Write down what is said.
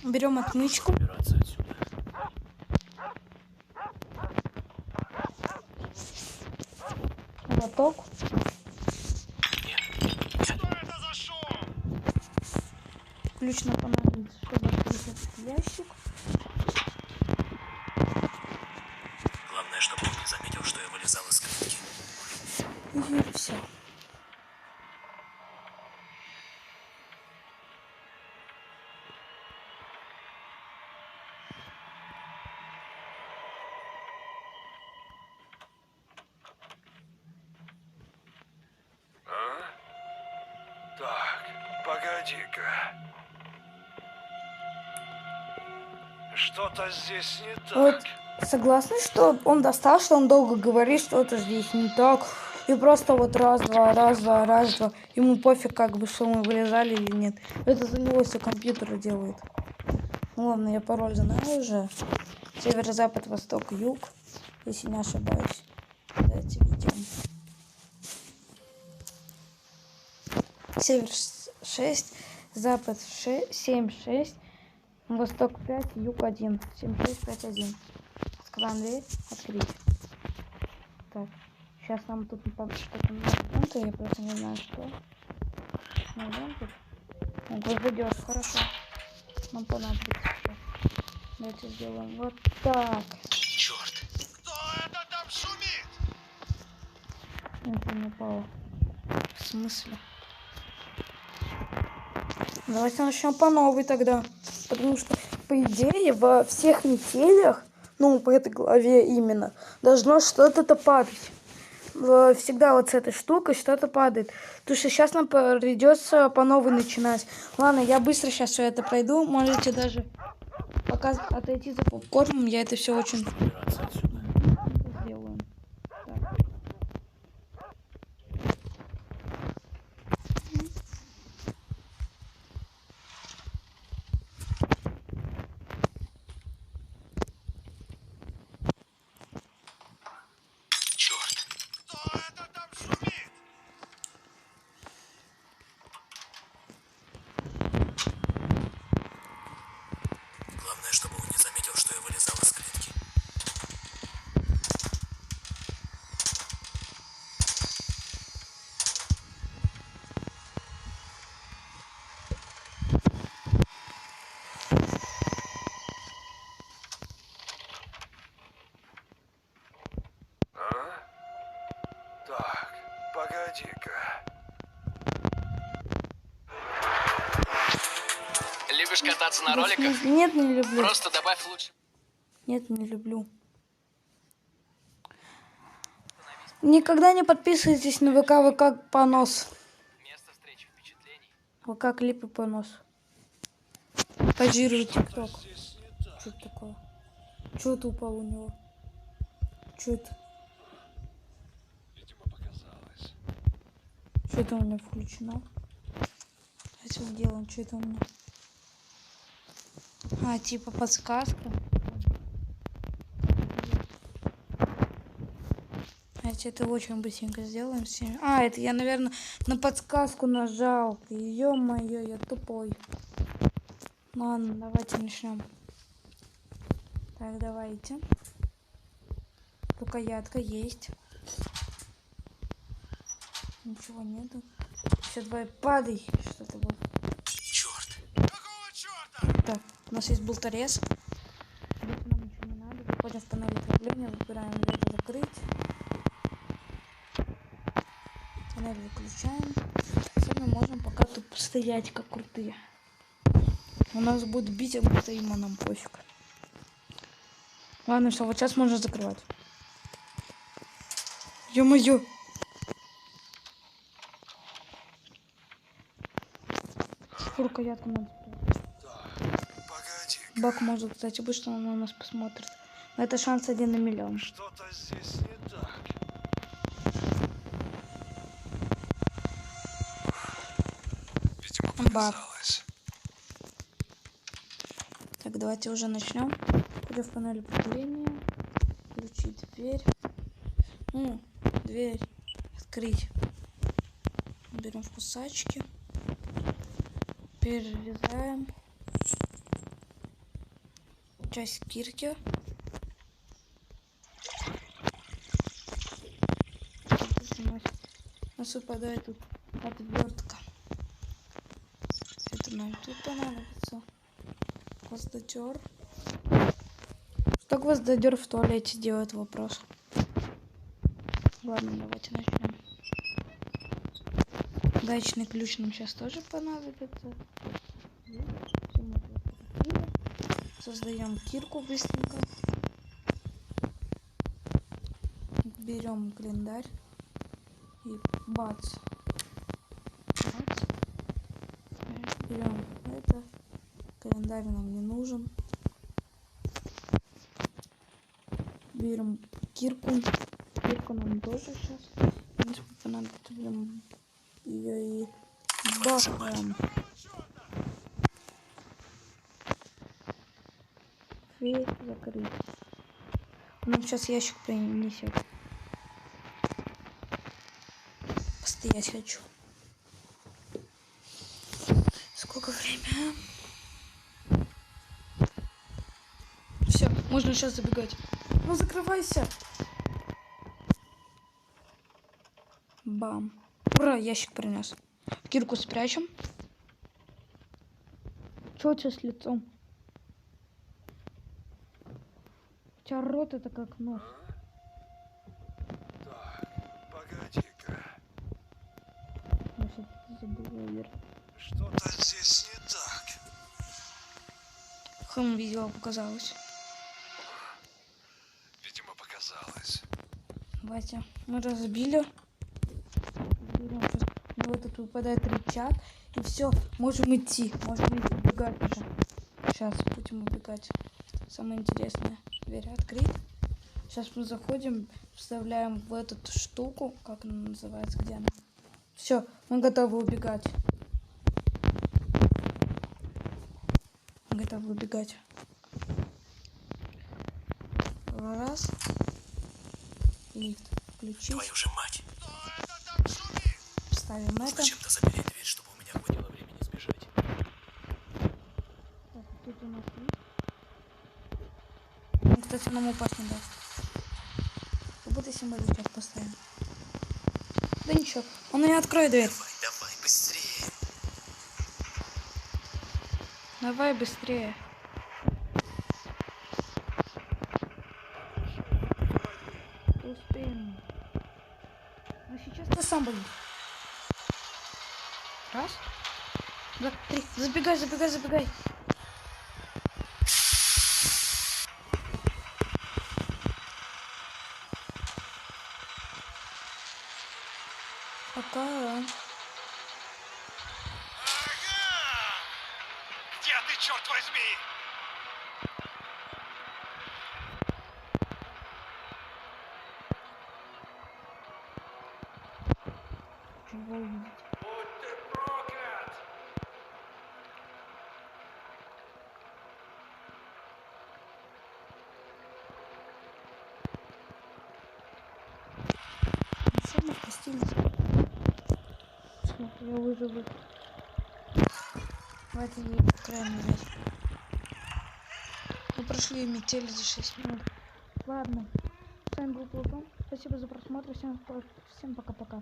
Берем отмычку. Лоток. Ключ нам понадобится, чтобы открыть этот ящик. Главное, чтобы он не заметил, что я вылезал из клетки. И все. Так, погоди-ка. Что-то здесь не так. Вот согласны, что он достал, что он долго говорит, что-то здесь не так. И просто вот раз-два, раз-два, раз-два. Ему пофиг, как бы, что мы вылезали или нет. Это за него все компьютер делает. Ну ладно, я пароль знаю уже. Север, запад, восток, юг. Если не ошибаюсь. Давайте введем. Север 6, запад 7, 6, восток 5, юг 1. 7, 6, 5, 1. Открываем дверь. Открыть. Так. Сейчас нам тут что-то надо. Я просто не знаю, что. Найдем тут. Ого, зайдешь. Хорошо. Нам понадобится сейчас. Давайте сделаем вот так. Черт. Кто это там шумит? Это не упало. В смысле? Давайте начнем по новой тогда. Потому что, по идее, во всех метелях, ну, по этой главе именно, должно что-то падать. Всегда вот с этой штукой что-то падает. Потому что сейчас нам придется по новой начинать. Ладно, я быстро сейчас все это пройду. Можете даже пока отойти за попкорном. Я это все очень Убираться отсюда. сделаю. Так. Черт. Кто это там шумит? Главное, чтобы он не заметил, что я вылезал из клетки. Так, погоди-ка. Любишь кататься на роликах? Нет, не люблю. Просто добавь лучше. Нет, не люблю. Никогда не подписывайтесь на ВК понос. Место встречи впечатлений. ВК клипы понос. Позирует ТикТок. Здесь не так. Что это такое? Что это упало у него? Что это? Видимо, показалось. Что это у меня включено? Давайте сделаем, что это у меня. А, типа подсказка. Давайте это очень быстренько сделаем. А, это я, наверное, на подсказку нажал. Ё-моё, я тупой. Ладно, давайте начнем. Так, давайте. Рукоятка есть. Ничего нету. Все, давай, падай. Что-то было. Черт. Какого черта? Так, у нас есть болторез. Больше нам ничего не надо. Выходим в панель управления, выбираем дверь закрыть. Панель выключаем. Теперь мы можем пока тут постоять, как крутые. У нас будет бить, а мы стоим, а нам пофиг. Ладно, что, вот сейчас можно закрывать. Ё-моё! Рукоятку надо спрятать. Так, погоди. Бак может, кстати, быть, что он на нас посмотрит. Но это шанс 1 на миллион. Что-то здесь не так. Видимо, Бак. показалось. Так, давайте уже начнем. Входим в панель управления. Включить дверь. Дверь. Открыть. берем в кусачки. Перерезаем. Часть кирки. У нас выпадает тут отвертка. Это нам тут понадобится. Гвоздодер. Что гвоздодер в туалете делает, вопрос. Ладно, давайте начнем. Гаечный ключ нам сейчас тоже понадобится. Создаем кирку быстренько. Берем календарь. И бац. Бац. Берем это. Календарь нам не нужен. Берем кирку. Кирку нам тоже сейчас. В принципе, понадобится. Берем ее и бахаем. Дверь закрыть. Он сейчас ящик принесет. Постоять хочу. Сколько время? Все, можно сейчас забегать. Ну закрывайся. Бам. Ура, ящик принес. Кирку спрячем. Что у тебя с лицом? У тебя рот это как нож. Так, погоди-ка. Вообще, ты забыла, Вер. Что-то здесь не так. Видео показалось. Видимо, показалось. Давайте, мы разбили. Берем сейчас. Вот тут выпадает рычаг. И все, можем идти. Можем идти убегать уже. Сейчас будем убегать. Самое интересное. Дверь открыть. Сейчас мы заходим, вставляем в эту штуку. Как она называется? Где она? Все, мы готовы убегать. Мы готовы убегать. Раз. Лифт включить. Твою же мать. Ставим это. Зачем-то запереть дверь, чтобы у меня хватило времени сбежать. Так, тут у нас лифт. Он, кстати, нам упасть не даст. Как будто символик сейчас поставим. Да ничего, он и откроет дверь. Давай, быстрее. Давай быстрее. Успеем. А сейчас ты сам будешь. Раз. Два, три. Забегай, забегай, забегай. Пока. Ага! Где ты, черт возьми? Чего увидеть? Будь ты проклят! Ничего, постелить. Смотри, я выживу. Давайте ей откроем дверь. Мы прошли метель за 6 минут. Ладно. С вами был Плутон. Спасибо за просмотр. Всем пока-пока.